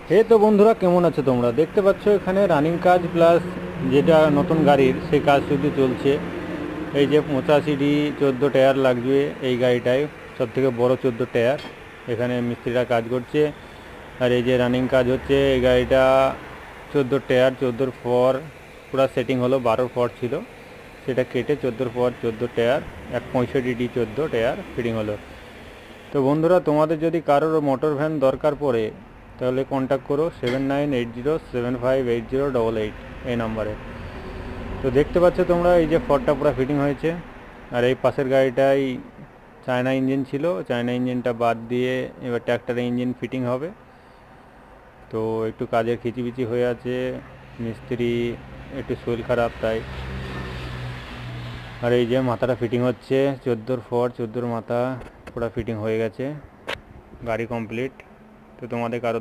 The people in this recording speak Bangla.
হে তো বন্ধুরা, কেমন আছো তোমরা? দেখতে পাচ্ছ এখানে রানিং কাজ প্লাস যেটা নতুন গাড়ির সেই কাজ শুধু চলছে। এই যে 85D 14 টায়ার লাগবে এই গাড়িটায়, সব থেকে বড় 14 টায়ার। এখানে মিস্ত্রিরা কাজ করছে। আর এই যে রানিং কাজ হচ্ছে এই গাড়িটা 14 টায়ার, 14 ফর পুরা সেটিং হলো। 12 ফর ছিল, সেটা কেটে 14 for 14 tyre 165D 14 tyre fitting হলো। তো বন্ধুরা, তোমাদের যদি কারোর মোটর ভ্যান দরকার পড়ে তাহলে কন্ট্যাক্ট করো 7980758088 এই নাম্বারে। তো দেখতে পাচ্ছ তোমরা এই যে ফরটা পুরো ফিটিং হয়েছে। আর এই পাশের গাড়িটাই চায়না ইঞ্জিন ছিল, চায়না ইঞ্জিনটা বাদ দিয়ে এবার ট্র্যাক্টরে ইঞ্জিন ফিটিং হবে। তো একটু কাজের খিচিবিচি হয়ে আছে, মিস্ত্রি একটু শরীর খারাপ তাই। আর এই যে মাথাটা ফিটিং হচ্ছে, 14 ফর 14 মাথা পুরো ফিটিং হয়ে গেছে, গাড়ি কমপ্লিট। তো তোমাদের কারো